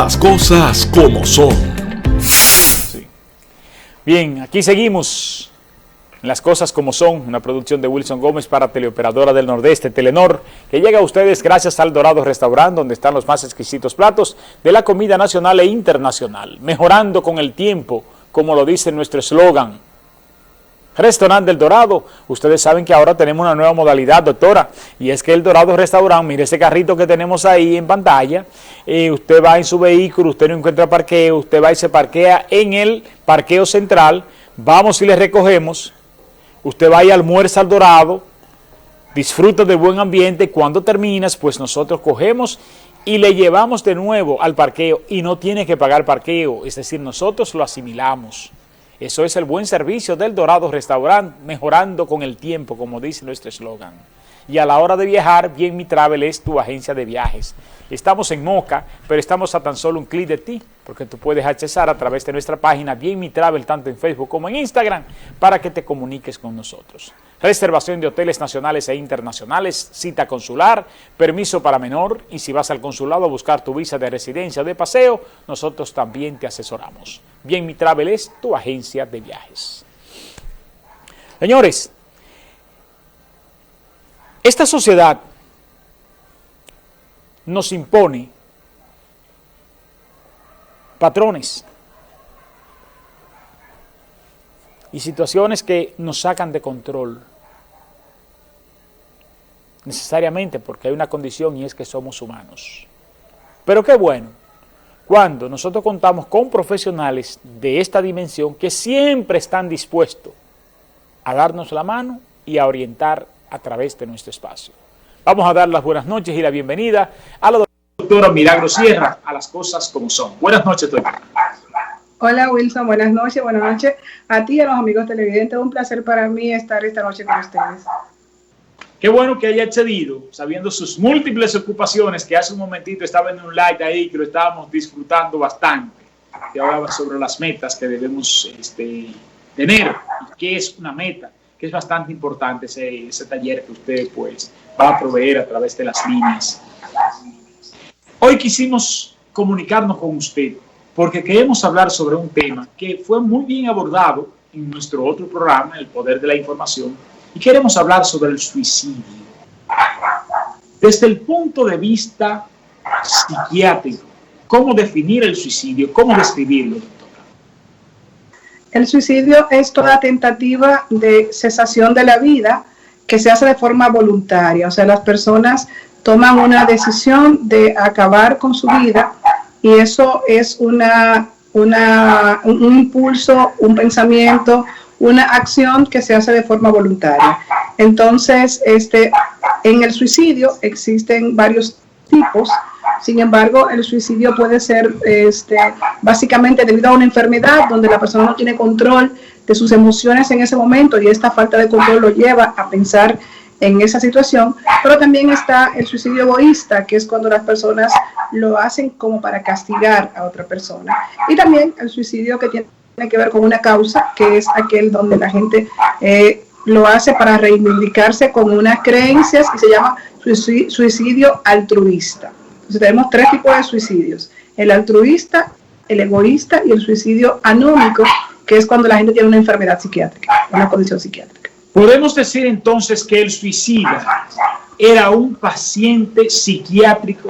Las cosas como son. Sí. Bien, aquí seguimos. Las cosas como son, una producción de Wilson Gómez para Teleoperadora del Nordeste, Telenor, que llega a ustedes gracias al Dorado Restaurant, donde están los más exquisitos platos de la comida nacional e internacional, mejorando con el tiempo, como lo dice nuestro eslogan. Restaurante del Dorado, ustedes saben que ahora tenemos una nueva modalidad, doctora, y es que el Dorado Restaurant, mire ese carrito que tenemos ahí en pantalla, usted va en su vehículo, usted no encuentra parqueo, usted va y se parquea en el parqueo central, vamos y le recogemos. Usted va y almuerza al Dorado, disfruta del buen ambiente, cuando terminas, pues nosotros cogemos y le llevamos de nuevo al parqueo y no tiene que pagar parqueo, es decir, nosotros lo asimilamos. Eso es el buen servicio del Dorado Restaurant, mejorando con el tiempo, como dice nuestro eslogan. Y a la hora de viajar, Bien Mi Travel es tu agencia de viajes. Estamos en Moca, pero estamos a tan solo un clic de ti, porque tú puedes accesar a través de nuestra página Bien Mi Travel, tanto en Facebook como en Instagram, para que te comuniques con nosotros. Reservación de hoteles nacionales e internacionales, cita consular, permiso para menor, y si vas al consulado a buscar tu visa de residencia o de paseo, nosotros también te asesoramos. Bien Mi Travel es tu agencia de viajes. Señores, esta sociedad nos impone patrones y situaciones que nos sacan de control, necesariamente porque hay una condición y es que somos humanos. Pero qué bueno cuando nosotros contamos con profesionales de esta dimensión que siempre están dispuestos a darnos la mano y a orientar a través de nuestro espacio. Vamos a dar las buenas noches y la bienvenida a la doctora Milagro Sierra, a Las Cosas Como Son. Buenas noches, doctora. Hola Wilson, buenas noches a ti y a los amigos televidentes. Un placer para mí estar esta noche con ustedes. Qué bueno que haya accedido, sabiendo sus múltiples ocupaciones, que hace un momentito estaba en un live ahí que lo estábamos disfrutando bastante, que hablaba sobre las metas que debemos tener y qué es una meta, que es bastante importante ese taller que usted pues va a proveer a través de las líneas. Hoy quisimos comunicarnos con usted porque queremos hablar sobre un tema que fue muy bien abordado en nuestro otro programa, El Poder de la Información, y queremos hablar sobre el suicidio. Desde el punto de vista psiquiátrico, ¿cómo definir el suicidio? ¿Cómo describirlo, doctora? El suicidio es toda tentativa de cesación de la vida que se hace de forma voluntaria. O sea, las personas toman una decisión de acabar con su vida y eso es un impulso, un pensamiento, una acción que se hace de forma voluntaria. Entonces, en el suicidio existen varios tipos. Sin embargo, el suicidio puede ser básicamente debido a una enfermedad donde la persona no tiene control de sus emociones en ese momento y esta falta de control lo lleva a pensar en esa situación. Pero también está el suicidio egoísta, que es cuando las personas lo hacen como para castigar a otra persona. Y también el suicidio que tiene que ver con una causa, que es aquel donde la gente lo hace para reivindicarse con unas creencias y se llama suicidio altruista. Entonces tenemos tres tipos de suicidios: el altruista, el egoísta y el suicidio anómico, que es cuando la gente tiene una enfermedad psiquiátrica, una condición psiquiátrica. Podemos decir entonces que el suicida era un paciente psiquiátrico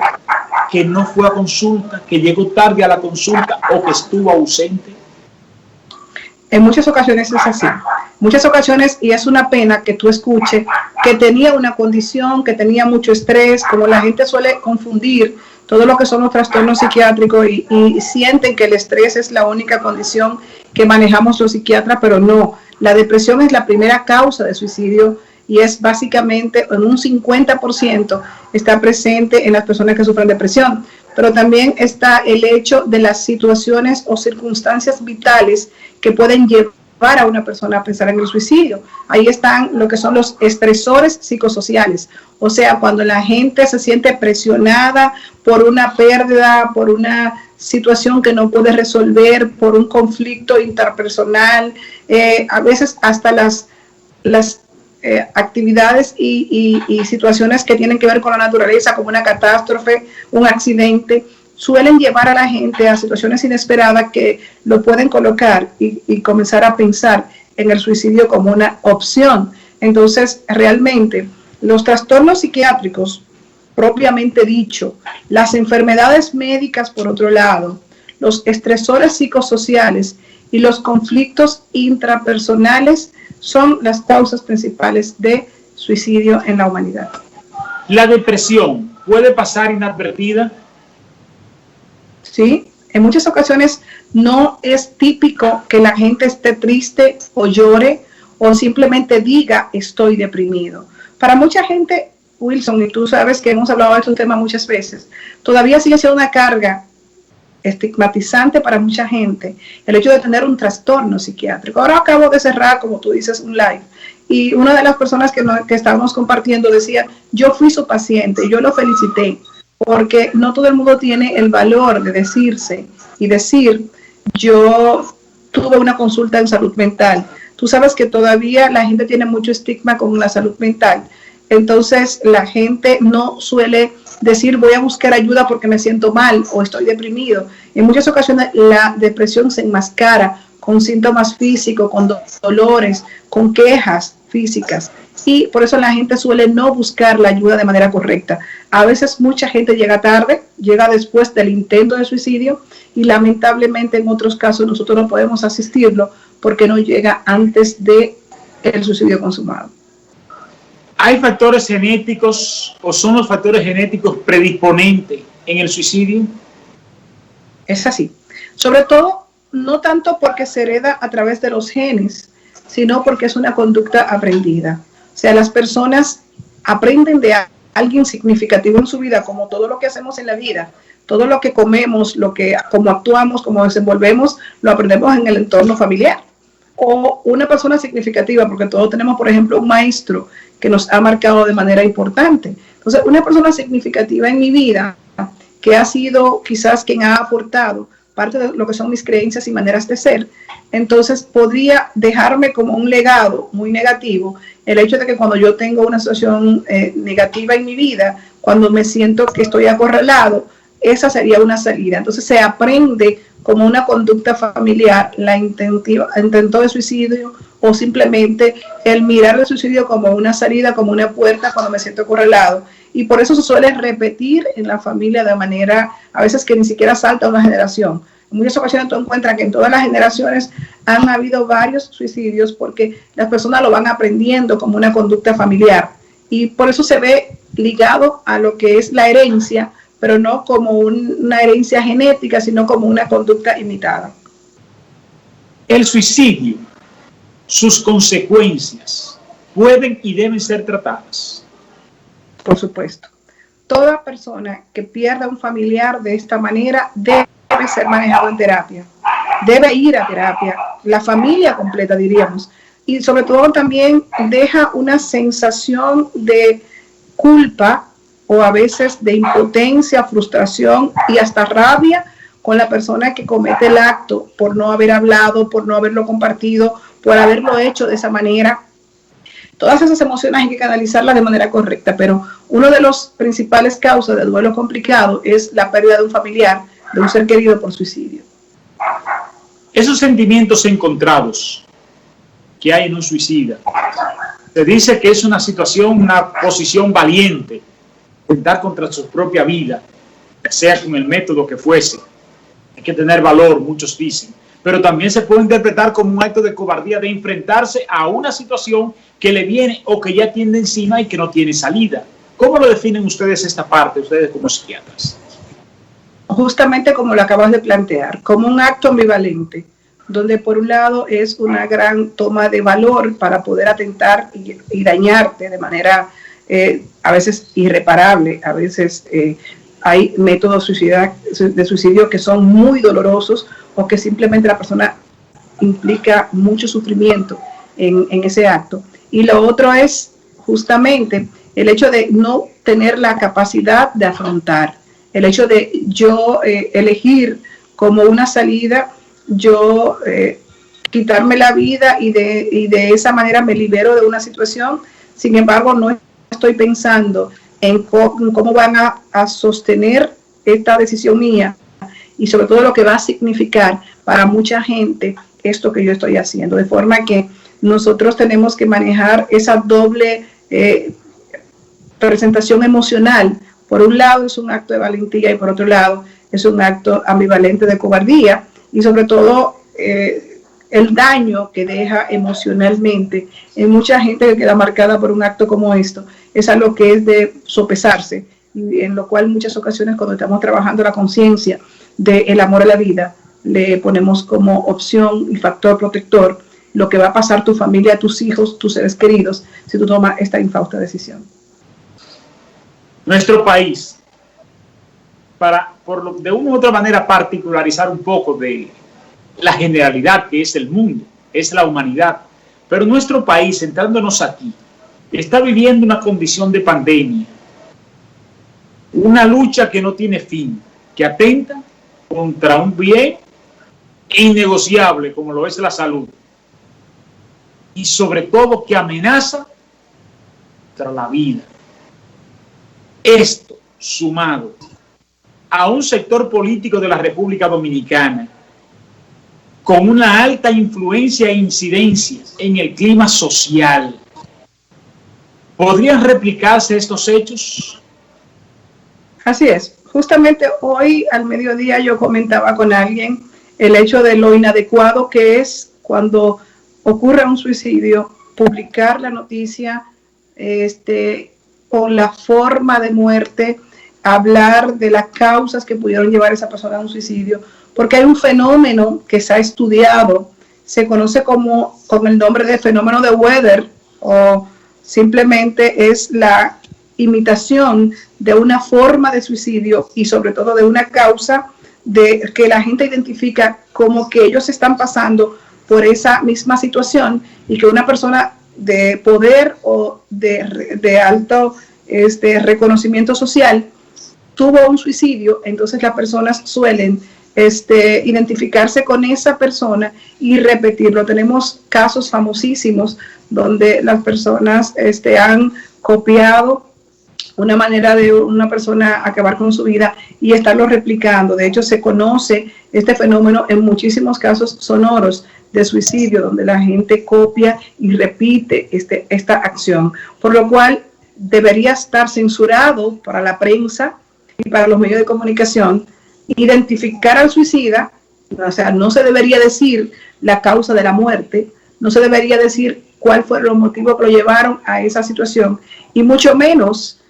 que no fue a consulta, que llegó tarde a la consulta o que estuvo ausente. En muchas ocasiones es así. Muchas ocasiones, y es una pena que tú escuches que tenía una condición, que tenía mucho estrés, como la gente suele confundir todo lo que son los trastornos psiquiátricos y sienten que el estrés es la única condición que manejamos los psiquiatras, pero no. La depresión es la primera causa de suicidio y es básicamente en un 50% está presente en las personas que sufren depresión. Pero también está el hecho de las situaciones o circunstancias vitales que pueden llevar a una persona a pensar en el suicidio. Ahí están lo que son los estresores psicosociales, o sea, cuando la gente se siente presionada por una pérdida, por una situación que no puede resolver, por un conflicto interpersonal, a veces hasta las actividades y situaciones que tienen que ver con la naturaleza, como una catástrofe, un accidente, suelen llevar a la gente a situaciones inesperadas que lo pueden colocar y comenzar a pensar en el suicidio como una opción. Entonces, realmente, los trastornos psiquiátricos, propiamente dicho, las enfermedades médicas, por otro lado, los estresores psicosociales y los conflictos intrapersonales son las causas principales de suicidio en la humanidad. ¿La depresión puede pasar inadvertida? Sí, en muchas ocasiones no es típico que la gente esté triste o llore o simplemente diga estoy deprimido. Para mucha gente, Wilson, y tú sabes que hemos hablado de este tema muchas veces, todavía sigue siendo una carga estigmatizante para mucha gente el hecho de tener un trastorno psiquiátrico. Ahora acabo de cerrar, como tú dices, un live y una de las personas que estábamos compartiendo decía, yo fui su paciente, yo lo felicité, porque no todo el mundo tiene el valor de decirse y decir, yo tuve una consulta en salud mental. Tú sabes que todavía la gente tiene mucho estigma con la salud mental. Entonces la gente no suele decir voy a buscar ayuda porque me siento mal o estoy deprimido. En muchas ocasiones la depresión se enmascara con síntomas físicos, con dolores, con quejas físicas. Y por eso la gente suele no buscar la ayuda de manera correcta. A veces mucha gente llega tarde, llega después del intento de suicidio y lamentablemente en otros casos nosotros no podemos asistirlo porque no llega antes de el suicidio consumado. ¿Hay factores genéticos o son los factores genéticos predisponentes en el suicidio? Es así. Sobre todo, no tanto porque se hereda a través de los genes, sino porque es una conducta aprendida. O sea, las personas aprenden de alguien significativo en su vida, como todo lo que hacemos en la vida, todo lo que comemos, cómo actuamos, cómo desenvolvemos, lo aprendemos en el entorno familiar. O una persona significativa, porque todos tenemos, por ejemplo, un maestro que nos ha marcado de manera importante. Entonces, una persona significativa en mi vida, que ha sido quizás quien ha aportado parte de lo que son mis creencias y maneras de ser, entonces podría dejarme como un legado muy negativo el hecho de que cuando yo tengo una situación negativa en mi vida, cuando me siento que estoy acorralado, esa sería una salida. Entonces se aprende como una conducta familiar, intento de suicidio o simplemente el mirar el suicidio como una salida, como una puerta cuando me siento acorralado. Y por eso se suele repetir en la familia de manera, a veces que ni siquiera salta una generación. En muchas ocasiones tú encuentras que en todas las generaciones han habido varios suicidios porque las personas lo van aprendiendo como una conducta familiar. Y por eso se ve ligado a lo que es la herencia, pero no como una herencia genética, sino como una conducta imitada. El suicidio, sus consecuencias, pueden y deben ser tratadas. Por supuesto. Toda persona que pierda un familiar de esta manera debe ser manejado en terapia. Debe ir a terapia, la familia completa diríamos. Y sobre todo también deja una sensación de culpa o a veces de impotencia, frustración y hasta rabia con la persona que comete el acto por no haber hablado, por no haberlo compartido, por haberlo hecho de esa manera. Todas esas emociones hay que canalizarlas de manera correcta, pero una de las principales causas de duelo complicado es la pérdida de un familiar, de un ser querido por suicidio. Esos sentimientos encontrados que hay en un suicida, se dice que es una situación, una posición valiente, atentar contra su propia vida, sea con el método que fuese. Hay que tener valor, muchos dicen, pero también se puede interpretar como un acto de cobardía de enfrentarse a una situación que le viene o que ya tiene encima y que no tiene salida. ¿Cómo lo definen ustedes esta parte, ustedes como psiquiatras? Justamente como lo acabas de plantear, como un acto ambivalente, donde por un lado es una gran toma de valor para poder atentar y dañarte de manera a veces irreparable, a veces hay métodos de suicidio que son muy dolorosos o que simplemente la persona implica mucho sufrimiento en ese acto. Y lo otro es justamente el hecho de no tener la capacidad de afrontar, el hecho de yo elegir como una salida, yo quitarme la vida y de esa manera me libero de una situación. Sin embargo, no estoy pensando en cómo van a sostener esta decisión mía y sobre todo lo que va a significar para mucha gente esto que yo estoy haciendo. De forma que nosotros tenemos que manejar esa doble presentación emocional. Por un lado es un acto de valentía y por otro lado es un acto ambivalente de cobardía y sobre todo el daño que deja emocionalmente en mucha gente que queda marcada por un acto como esto es algo que es de sopesarse, y en lo cual muchas ocasiones cuando estamos trabajando la conciencia del amor a la vida le ponemos como opción y factor protector lo que va a pasar tu familia, tus hijos, tus seres queridos si tú tomas esta infausta decisión. Nuestro país, de una u otra manera particularizar un poco de la generalidad que es el mundo, es la humanidad, pero nuestro país, centrándonos aquí, está viviendo una condición de pandemia, una lucha que no tiene fin, que atenta contra un bien innegociable como lo es la salud y sobre todo que amenaza contra la vida. Esto sumado a un sector político de la República Dominicana con una alta influencia e incidencia en el clima social, ¿podrían replicarse estos hechos? Así es. Justamente hoy al mediodía yo comentaba con alguien el hecho de lo inadecuado que es cuando ocurre un suicidio, publicar la noticia con la forma de muerte, hablar de las causas que pudieron llevar a esa persona a un suicidio, porque hay un fenómeno que se ha estudiado, se conoce con el nombre de fenómeno de Weather, o simplemente es la imitación de una forma de suicidio y sobre todo de una causa de que la gente identifica como que ellos están pasando por esa misma situación y que una persona de poder o de alto reconocimiento social tuvo un suicidio, entonces las personas suelen identificarse con esa persona y repetirlo. Tenemos casos famosísimos donde las personas han copiado una manera de una persona acabar con su vida y estarlo replicando. De hecho, se conoce este fenómeno en muchísimos casos sonoros de suicidio, donde la gente copia y repite esta acción, por lo cual debería estar censurado para la prensa y para los medios de comunicación identificar al suicida. O sea, no se debería decir la causa de la muerte, no se debería decir cuál fueron los motivos que lo llevaron a esa situación y mucho menos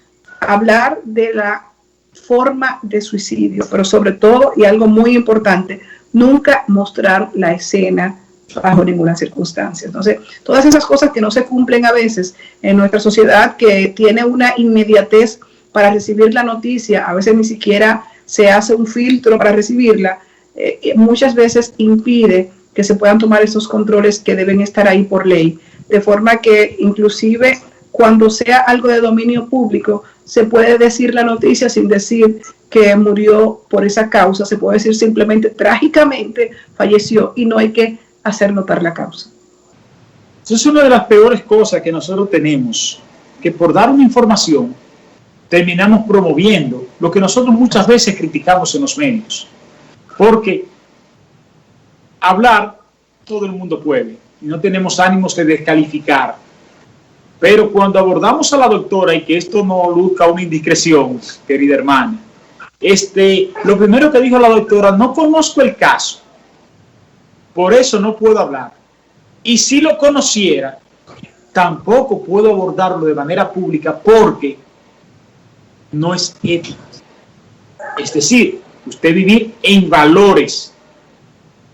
hablar de la forma de suicidio, pero sobre todo, y algo muy importante, nunca mostrar la escena bajo ninguna circunstancia. Entonces, todas esas cosas que no se cumplen a veces en nuestra sociedad, que tiene una inmediatez para recibir la noticia, a veces ni siquiera se hace un filtro para recibirla, muchas veces impide que se puedan tomar esos controles que deben estar ahí por ley, de forma que inclusive cuando sea algo de dominio público, se puede decir la noticia sin decir que murió por esa causa, se puede decir simplemente trágicamente falleció y no hay que hacer notar la causa. Eso es una de las peores cosas que nosotros tenemos, que por dar una información terminamos promoviendo lo que nosotros muchas veces criticamos en los medios, porque hablar todo el mundo puede y no tenemos ánimos de descalificar. Pero cuando abordamos a la doctora, y que esto no luzca una indiscreción, querida hermana, lo primero que dijo la doctora: no conozco el caso, por eso no puedo hablar. Y si lo conociera, tampoco puedo abordarlo de manera pública porque no es ético. Es decir, usted vivir en valores.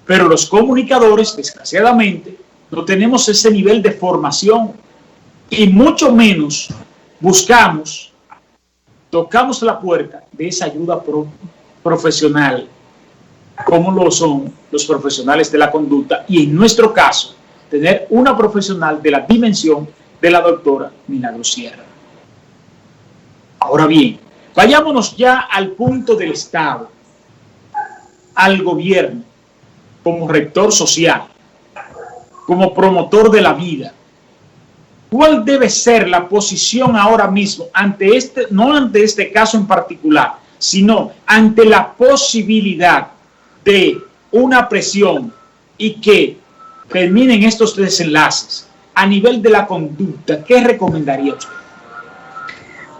Pero los comunicadores, desgraciadamente, no tenemos ese nivel de formación. Y mucho menos tocamos la puerta de esa ayuda profesional, como lo son los profesionales de la conducta, y en nuestro caso, tener una profesional de la dimensión de la doctora Milagros Sierra. Ahora bien, vayámonos ya al punto del Estado, al gobierno, como rector social, como promotor de la vida. ¿Cuál debe ser la posición ahora mismo ante no ante este caso en particular, sino ante la posibilidad de una presión y que terminen estos desenlaces a nivel de la conducta, ¿qué recomendaría usted?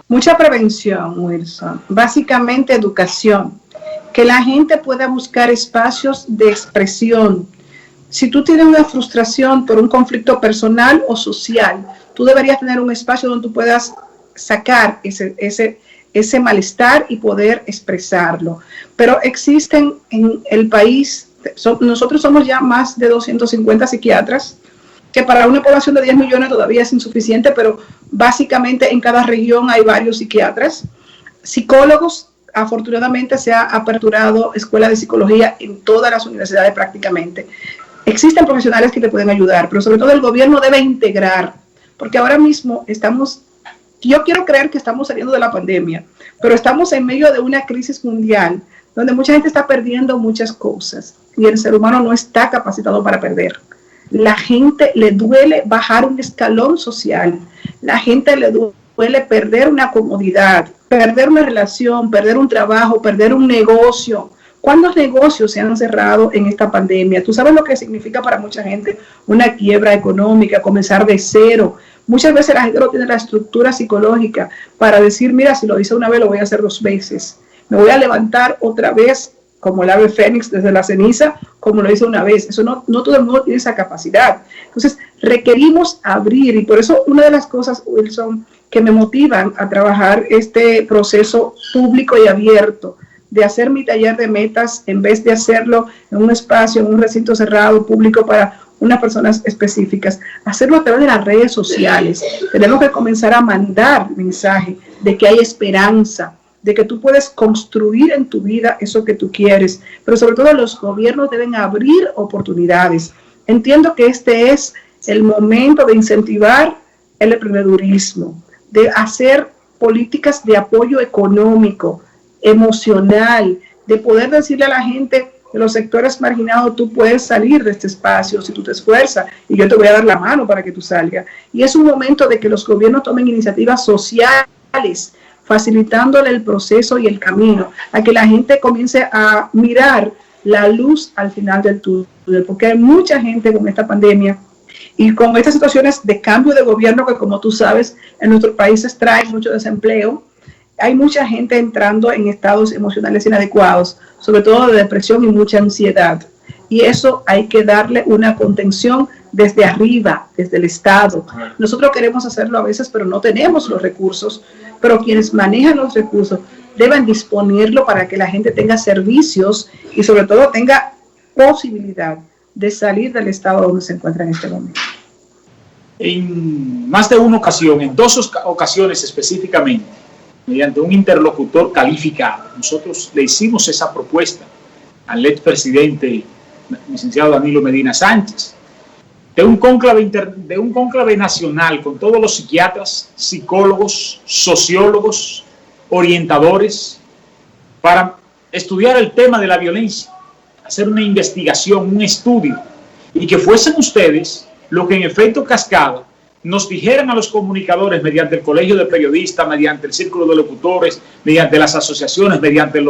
Mucha prevención, Wilson. Básicamente educación. Que la gente pueda buscar espacios de expresión. Si tú tienes una frustración por un conflicto personal o social, tú deberías tener un espacio donde tú puedas sacar ese malestar y poder expresarlo. Pero existen en el país, nosotros somos ya más de 250 psiquiatras, que para una población de 10 millones todavía es insuficiente, pero básicamente en cada región hay varios psiquiatras. Psicólogos, afortunadamente se ha aperturado escuela de psicología en todas las universidades prácticamente. Existen profesionales que te pueden ayudar, pero sobre todo el gobierno debe integrar, porque ahora mismo yo quiero creer que estamos saliendo de la pandemia, pero estamos en medio de una crisis mundial donde mucha gente está perdiendo muchas cosas y el ser humano no está capacitado para perder. La gente le duele bajar un escalón social, la gente le duele perder una comodidad, perder una relación, perder un trabajo, perder un negocio. ¿Cuántos negocios se han cerrado en esta pandemia? ¿Tú sabes lo que significa para mucha gente una quiebra económica, comenzar de cero? Muchas veces la gente no tiene la estructura psicológica para decir, mira, si lo hice una vez, lo voy a hacer 2 veces. Me voy a levantar otra vez como el ave fénix desde la ceniza, como lo hice una vez. Eso no todo el mundo tiene esa capacidad. Entonces, requerimos abrir, y por eso una de las cosas, Wilson, que me motivan a trabajar este proceso público y abierto, de hacer mi taller de metas en vez de hacerlo en un espacio, en un recinto cerrado, público para unas personas específicas, hacerlo a través de las redes sociales. Tenemos que comenzar a mandar mensaje de que hay esperanza, de que tú puedes construir en tu vida eso que tú quieres, pero sobre todo los gobiernos deben abrir oportunidades. Entiendo que este es el momento de incentivar el emprendedurismo, de hacer políticas de apoyo económico, emocional, de poder decirle a la gente de los sectores marginados, tú puedes salir de este espacio si tú te esfuerzas y yo te voy a dar la mano para que tú salgas. Y es un momento de que los gobiernos tomen iniciativas sociales, facilitándole el proceso y el camino, a que la gente comience a mirar la luz al final del túnel, porque hay mucha gente con esta pandemia y con estas situaciones de cambio de gobierno que, como tú sabes, en nuestros países traen mucho desempleo. Hay mucha gente entrando en estados emocionales inadecuados, sobre todo de depresión y mucha ansiedad. Y eso hay que darle una contención desde arriba, desde el Estado. Nosotros queremos hacerlo a veces, pero no tenemos los recursos. Pero quienes manejan los recursos deben disponerlo para que la gente tenga servicios y sobre todo tenga posibilidad de salir del estado donde se encuentra en este momento. En más de una ocasión, en 2 ocasiones específicamente, mediante un interlocutor calificado, nosotros le hicimos esa propuesta al expresidente, licenciado Danilo Medina Sánchez, de un cónclave nacional con todos los psiquiatras, psicólogos, sociólogos, orientadores, para estudiar el tema de la violencia, hacer una investigación, un estudio, y que fuesen ustedes los que en efecto cascada nos dijeran a los comunicadores mediante el colegio de periodistas, mediante el círculo de locutores, mediante las asociaciones, mediante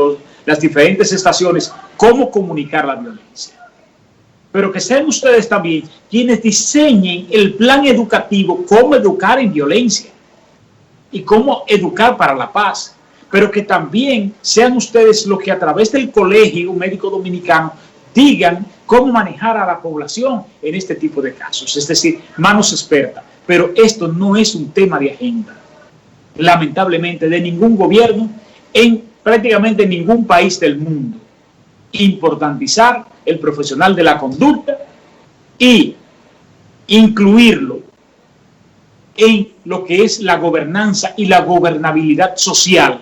las diferentes estaciones, cómo comunicar la violencia. Pero que sean ustedes también quienes diseñen el plan educativo, cómo educar en violencia y cómo educar para la paz. Pero que también sean ustedes los que a través del Colegio Médico Dominicano digan cómo manejar a la población en este tipo de casos. Es decir, manos expertas. Pero esto no es un tema de agenda, lamentablemente, de ningún gobierno en prácticamente ningún país del mundo. Importantizar el profesional de la conducta y incluirlo en lo que es la gobernanza y la gobernabilidad social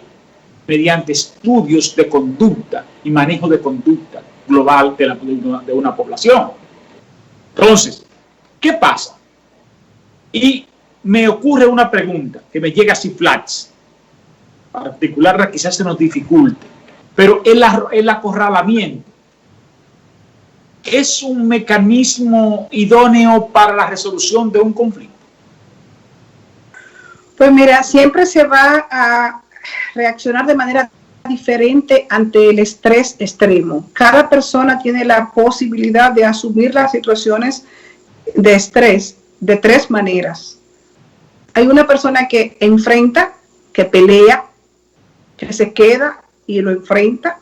mediante estudios de conducta y manejo de conducta global de una población. Entonces, ¿qué pasa? Y me ocurre una pregunta que me llega así flash, particular quizás se nos dificulte, pero el acorralamiento es un mecanismo idóneo para la resolución de un conflicto. Pues mira, siempre se va a reaccionar de manera diferente ante el estrés extremo. Cada persona tiene la posibilidad de asumir las situaciones de estrés de tres maneras. Hay una persona que enfrenta, que pelea, que se queda y lo enfrenta.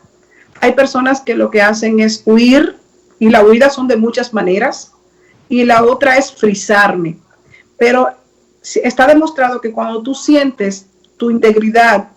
Hay personas que lo que hacen es huir, y la huida son de muchas maneras, y la otra es frizarme. Pero está demostrado que cuando tú sientes tu integridad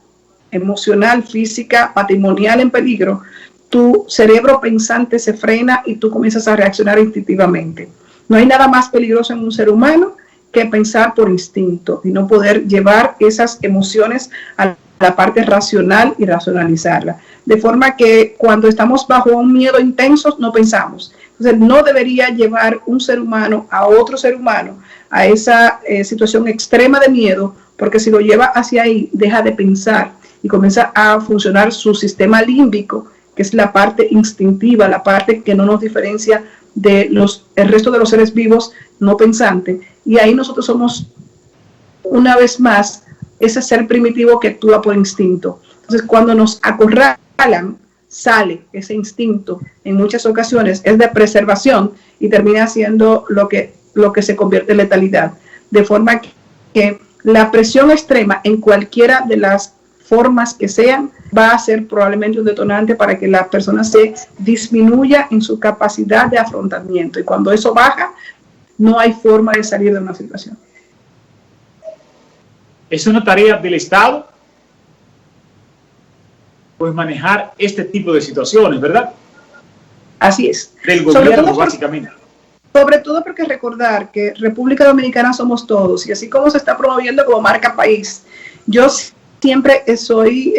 emocional, física, patrimonial en peligro, tu cerebro pensante se frena y tú comienzas a reaccionar instintivamente. No hay nada más peligroso en un ser humano que pensar por instinto y no poder llevar esas emociones a la parte racional y racionalizarla. De forma que cuando estamos bajo un miedo intenso no pensamos. Entonces no debería llevar un ser humano a otro ser humano a esa situación extrema de miedo, porque si lo lleva hacia ahí deja de pensar y comienza a funcionar su sistema límbico, que es la parte instintiva, la parte que no nos diferencia de el resto de los seres vivos no pensantes. Y ahí nosotros somos, una vez más, ese ser primitivo que actúa por instinto. Entonces, cuando nos acorralan, sale ese instinto, en muchas ocasiones es de preservación y termina siendo lo que se convierte en letalidad. De forma que la presión extrema en cualquiera de las formas que sean, va a ser probablemente un detonante para que la persona se disminuya en su capacidad de afrontamiento. Y cuando eso baja, no hay forma de salir de una situación. Es una tarea del Estado, pues, manejar este tipo de situaciones, ¿verdad? Así es. Del gobierno, básicamente. Sobre todo porque recordar que República Dominicana somos todos, y así como se está promoviendo como marca país, yo siempre soy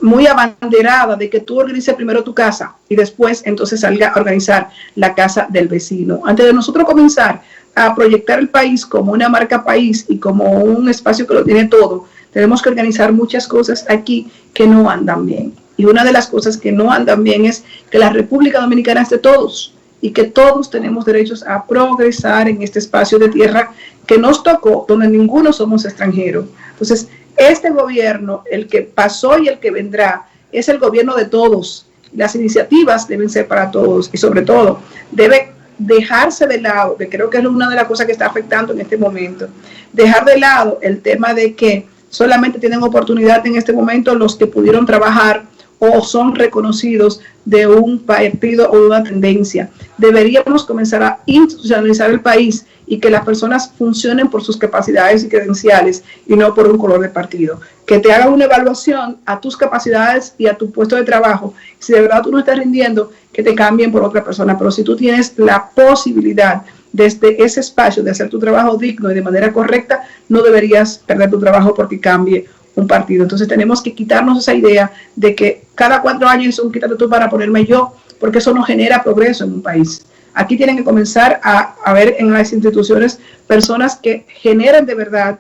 muy abanderada de que tú organices primero tu casa y después entonces salga a organizar la casa del vecino. Antes de nosotros comenzar a proyectar el país como una marca país y como un espacio que lo tiene todo, tenemos que organizar muchas cosas aquí que no andan bien. Y una de las cosas que no andan bien es que la República Dominicana es de todos y que todos tenemos derechos a progresar en este espacio de tierra que nos tocó, donde ninguno somos extranjeros. Entonces, este gobierno, el que pasó y el que vendrá, es el gobierno de todos. Las iniciativas deben ser para todos y sobre todo debe dejarse de lado, que creo que es una de las cosas que está afectando en este momento, dejar de lado el tema de que solamente tienen oportunidad en este momento los que pudieron trabajar o son reconocidos de un partido o de una tendencia. Deberíamos comenzar a institucionalizar el país y que las personas funcionen por sus capacidades y credenciales y no por un color de partido. Que te hagan una evaluación a tus capacidades y a tu puesto de trabajo. Si de verdad tú no estás rindiendo, que te cambien por otra persona. Pero si tú tienes la posibilidad desde ese espacio de hacer tu trabajo digno y de manera correcta, no deberías perder tu trabajo porque cambie un partido. Entonces tenemos que quitarnos esa idea de que cada 4 años es un quítate tú para ponerme yo, porque eso no genera progreso en un país. Aquí tienen que comenzar a ver en las instituciones personas que generen de verdad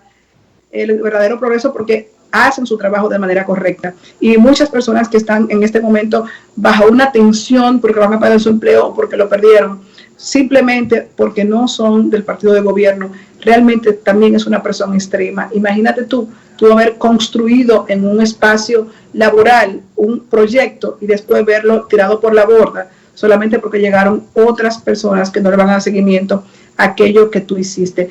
el verdadero progreso porque hacen su trabajo de manera correcta. Y muchas personas que están en este momento bajo una tensión porque van a perder su empleo o porque lo perdieron, simplemente porque no son del partido de gobierno, realmente también es una presión extrema. Imagínate tú haber construido en un espacio laboral un proyecto y después verlo tirado por la borda solamente porque llegaron otras personas que no le van a dar seguimiento a aquello que tú hiciste.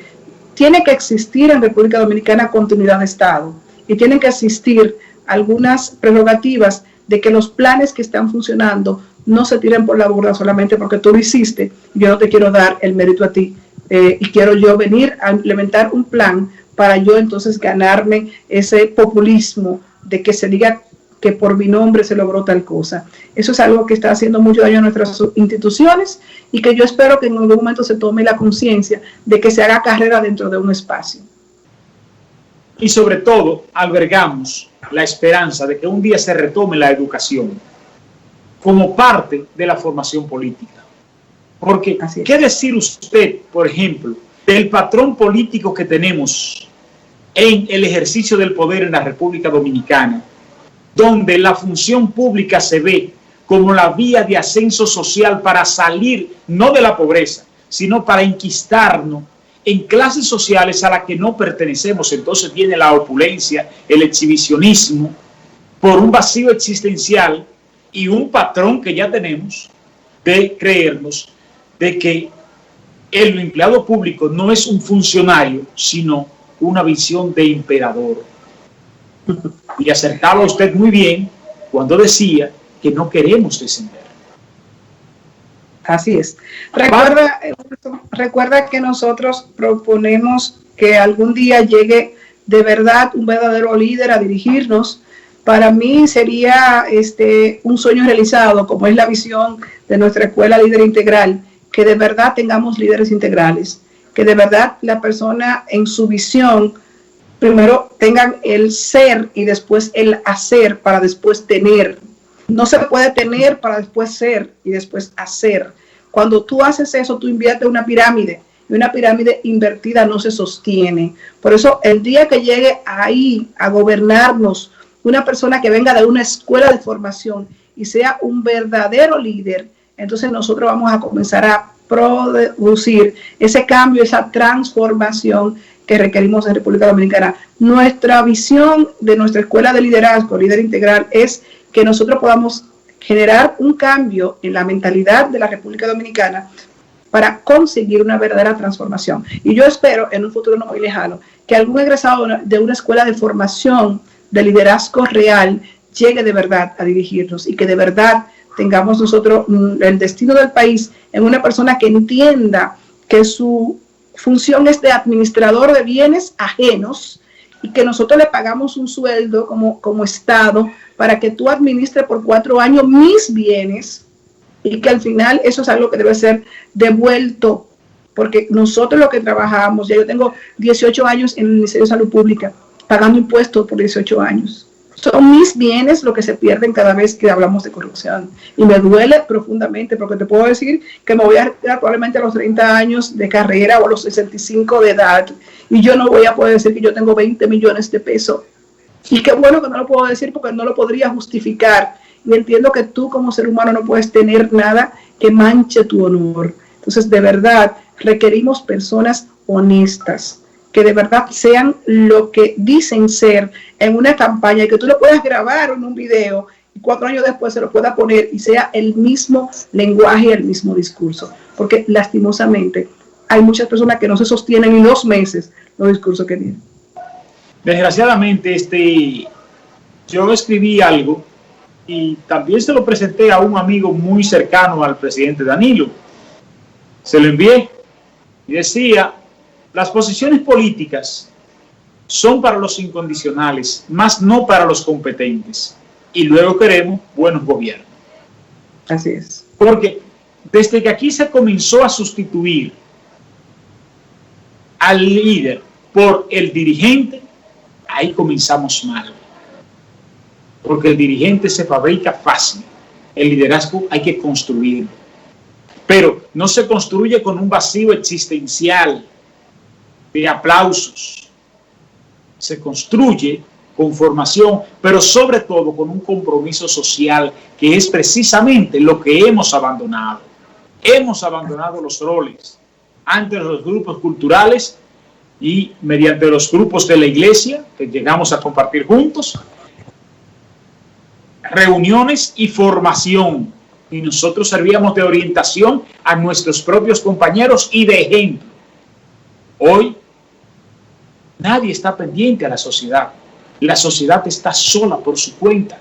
Tiene que existir en República Dominicana continuidad de Estado y tienen que existir algunas prerrogativas de que los planes que están funcionando no se tiren por la borda solamente porque tú lo hiciste. Yo no te quiero dar el mérito a ti y quiero yo venir a implementar un plan para yo entonces ganarme ese populismo de que se diga que por mi nombre se logró tal cosa. Eso es algo que está haciendo mucho daño a nuestras instituciones y que yo espero que en algún momento se tome la conciencia de que se haga carrera dentro de un espacio. Y sobre todo, albergamos la esperanza de que un día se retome la educación como parte de la formación política. Porque, ¿qué decir usted, por ejemplo, del patrón político que tenemos en el ejercicio del poder en la República Dominicana, donde la función pública se ve como la vía de ascenso social para salir no de la pobreza, sino para enquistarnos en clases sociales a las que no pertenecemos? Entonces viene la opulencia, el exhibicionismo, por un vacío existencial y un patrón que ya tenemos de creernos de que el empleado público no es un funcionario, sino una visión de emperador. Y acertaba usted muy bien cuando decía que no queremos descender. Así es. Recuerda que nosotros proponemos que algún día llegue de verdad un verdadero líder a dirigirnos. Para mí sería un sueño realizado, como es la visión de nuestra escuela líder integral, que de verdad tengamos líderes integrales, que de verdad la persona en su visión primero tengan el ser y después el hacer para después tener. No se puede tener para después ser y después hacer. Cuando tú haces eso, tú inviertes una pirámide y una pirámide invertida no se sostiene. Por eso el día que llegue ahí a gobernarnos una persona que venga de una escuela de formación y sea un verdadero líder, entonces nosotros vamos a comenzar a producir ese cambio, esa transformación que requerimos en República Dominicana. Nuestra visión de nuestra escuela de liderazgo, líder integral, es que nosotros podamos generar un cambio en la mentalidad de la República Dominicana para conseguir una verdadera transformación. Y yo espero en un futuro no muy lejano que algún egresado de una escuela de formación de liderazgo real llegue de verdad a dirigirnos y que de verdad tengamos nosotros el destino del país en una persona que entienda que su función es de administrador de bienes ajenos y que nosotros le pagamos un sueldo como Estado para que tú administres por 4 años mis bienes y que al final eso es algo que debe ser devuelto, porque nosotros lo que trabajamos, ya yo tengo 18 años en el Ministerio de Salud Pública, pagando impuestos por 18 años. Son mis bienes lo que se pierden cada vez que hablamos de corrupción. Y me duele profundamente porque te puedo decir que me voy a retirar probablemente a los 30 años de carrera o a los 65 de edad. Y yo no voy a poder decir que yo tengo 20 millones de pesos. Y qué bueno que no lo puedo decir porque no lo podría justificar. Y entiendo que tú como ser humano no puedes tener nada que manche tu honor. Entonces, de verdad, requerimos personas honestas, que de verdad sean lo que dicen ser en una campaña y que tú lo puedas grabar en un video y 4 años después se lo pueda poner y sea el mismo lenguaje y el mismo discurso. Porque lastimosamente hay muchas personas que no se sostienen en 2 meses los discursos que tienen. Desgraciadamente, yo escribí algo y también se lo presenté a un amigo muy cercano al presidente Danilo. Se lo envié y decía: las posiciones políticas son para los incondicionales, más no para los competentes. Y luego queremos buenos gobiernos. Así es. Porque desde que aquí se comenzó a sustituir al líder por el dirigente, ahí comenzamos mal. Porque el dirigente se fabrica fácil. El liderazgo hay que construirlo. Pero no se construye con un vacío existencial de aplausos. Se construye con formación, pero sobre todo con un compromiso social, que es precisamente lo que hemos abandonado. Hemos abandonado los roles ante los grupos culturales y mediante los grupos de la iglesia que llegamos a compartir juntos, reuniones y formación. Y nosotros servíamos de orientación a nuestros propios compañeros y de ejemplo. Hoy nadie está pendiente a la sociedad. La sociedad está sola por su cuenta.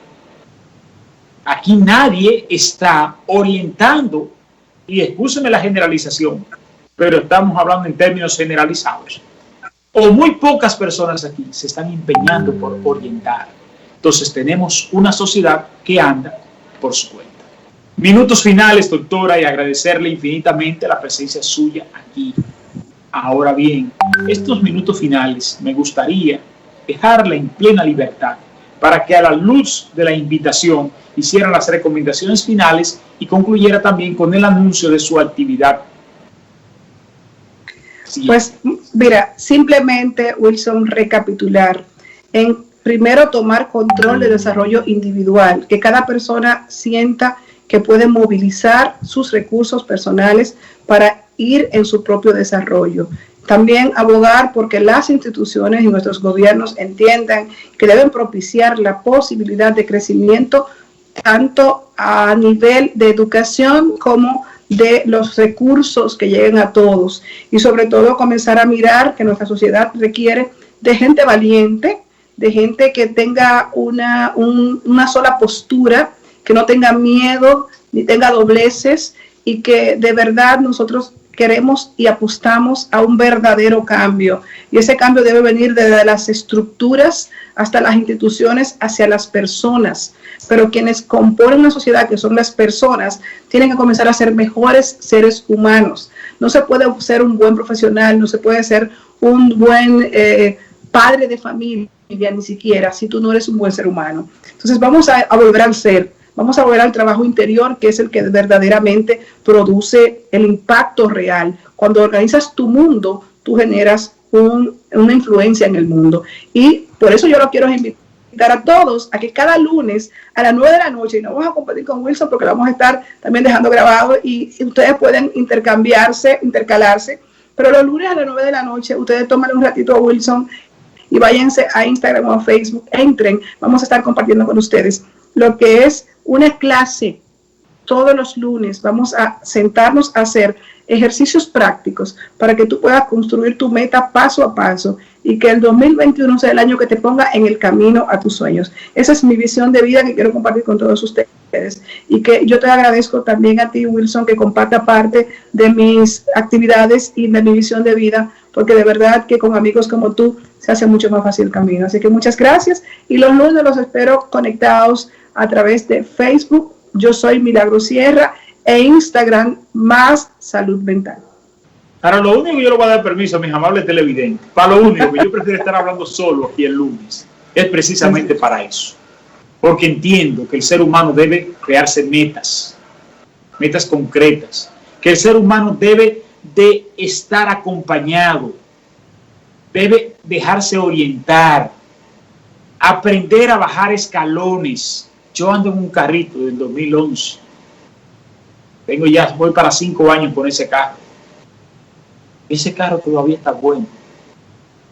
Aquí nadie está orientando, y excúsenme la generalización, pero estamos hablando en términos generalizados. O muy pocas personas aquí se están empeñando por orientar. Entonces tenemos una sociedad que anda por su cuenta. Minutos finales, doctora, y agradecerle infinitamente la presencia suya aquí. Ahora bien, estos minutos finales me gustaría dejarla en plena libertad para que a la luz de la invitación hiciera las recomendaciones finales y concluyera también con el anuncio de su actividad. Sí. Pues mira, simplemente, Wilson, recapitular. Primero, tomar control del desarrollo individual, que cada persona sienta que puede movilizar sus recursos personales para ir en su propio desarrollo. También abogar porque las instituciones y nuestros gobiernos entiendan que deben propiciar la posibilidad de crecimiento tanto a nivel de educación como de los recursos que lleguen a todos, y sobre todo comenzar a mirar que nuestra sociedad requiere de gente valiente, de gente que tenga una sola postura, que no tenga miedo ni tenga dobleces, y que de verdad nosotros queremos y apostamos a un verdadero cambio, y ese cambio debe venir desde las estructuras hasta las instituciones hacia las personas, pero quienes componen una sociedad, que son las personas, tienen que comenzar a ser mejores seres humanos. No se puede ser un buen profesional, no se puede ser un buen padre de familia, ni siquiera, si tú no eres un buen ser humano. Entonces vamos a volver al ser, vamos a volver al trabajo interior, que es el que verdaderamente produce el impacto real. Cuando organizas tu mundo, tú generas una influencia en el mundo. Y por eso yo lo quiero invitar a todos a que cada lunes a las 9 de la noche, y no vamos a competir con Wilson porque lo vamos a estar también dejando grabado, y ustedes pueden intercalarse, pero los lunes a las 9 de la noche ustedes toman un ratito a Wilson y váyanse a Instagram o a Facebook, entren, vamos a estar compartiendo con ustedes lo que es una clase todos los lunes. Vamos a sentarnos a hacer ejercicios prácticos para que tú puedas construir tu meta paso a paso y que el 2021 sea el año que te ponga en el camino a tus sueños. Esa es mi visión de vida que quiero compartir con todos ustedes, y que yo te agradezco también a ti, Wilson, que comparta parte de mis actividades y de mi visión de vida, porque de verdad que con amigos como tú se hace mucho más fácil el camino. Así que muchas gracias, y los lunes los espero conectados a través de Facebook. Yo soy Milagro Sierra, e Instagram Más Salud Mental. Ahora, lo único que yo le voy a dar permiso a mis amables televidentes, para lo único que yo prefiero estar hablando solo aquí el lunes, es precisamente para eso. Porque entiendo que el ser humano debe crearse metas concretas, que el ser humano debe de estar acompañado, debe dejarse orientar, aprender a bajar escalones. Yo ando en un carrito del 2011. Voy para 5 años con ese carro. Ese carro todavía está bueno.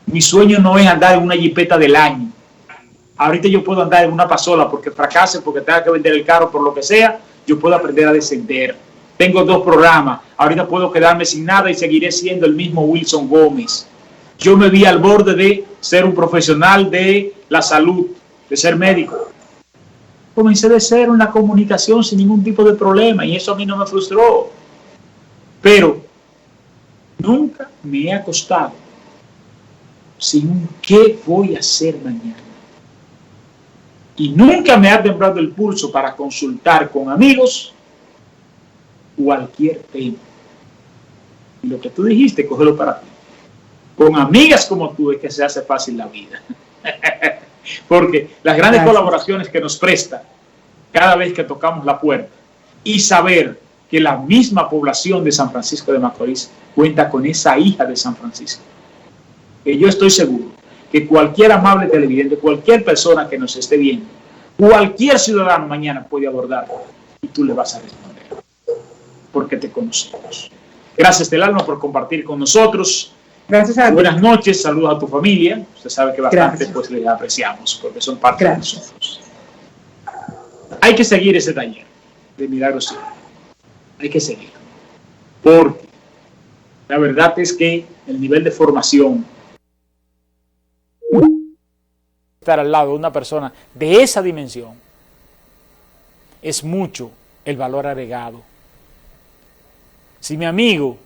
Mi sueño no es andar en una jipeta del año. Ahorita yo puedo andar en una pasola porque fracase, porque tenga que vender el carro, por lo que sea. Yo puedo aprender a descender. Tengo 2 programas. Ahorita puedo quedarme sin nada y seguiré siendo el mismo Wilson Gómez. Yo me vi al borde de ser un profesional de la salud, de ser médico. Comencé de cero en la comunicación sin ningún tipo de problema, y eso a mí no me frustró. Pero nunca me he acostado sin qué voy a hacer mañana. Y nunca me ha temblado el pulso para consultar con amigos cualquier tema. Y lo que tú dijiste, cógelo para ti. Con amigas como tú es que se hace fácil la vida. Porque las grandes colaboraciones que nos prestan cada vez que tocamos la puerta, y saber que la misma población de San Francisco de Macorís cuenta con esa hija de San Francisco, que yo estoy seguro que cualquier amable televidente, cualquier persona que nos esté viendo, cualquier ciudadano mañana puede abordar y tú le vas a responder, porque te conocemos. Gracias del alma por compartir con nosotros. Gracias a ti. Buenas noches, saludos a tu familia. Usted sabe que bastante pues les apreciamos porque son parte de nosotros. Hay que seguir ese taller de Milagro Sierra. Hay que seguirlo. Porque la verdad es que el nivel de formación, estar al lado de una persona de esa dimensión, es mucho el valor agregado. Si mi amigo,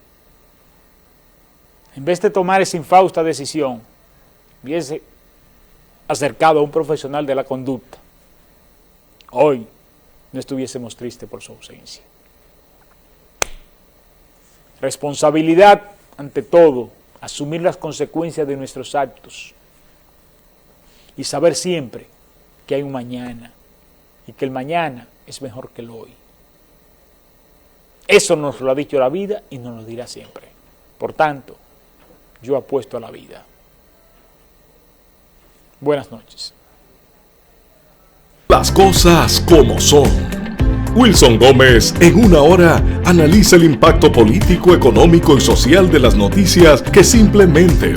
en vez de tomar esa infausta decisión, hubiese acercado a un profesional de la conducta, hoy no estuviésemos tristes por su ausencia. Responsabilidad ante todo, asumir las consecuencias de nuestros actos y saber siempre que hay un mañana y que el mañana es mejor que el hoy. Eso nos lo ha dicho la vida y nos lo dirá siempre. Por tanto, yo apuesto a la vida. Buenas noches. Las cosas como son. Wilson Gómez, en una hora, analiza el impacto político, económico y social de las noticias que simplemente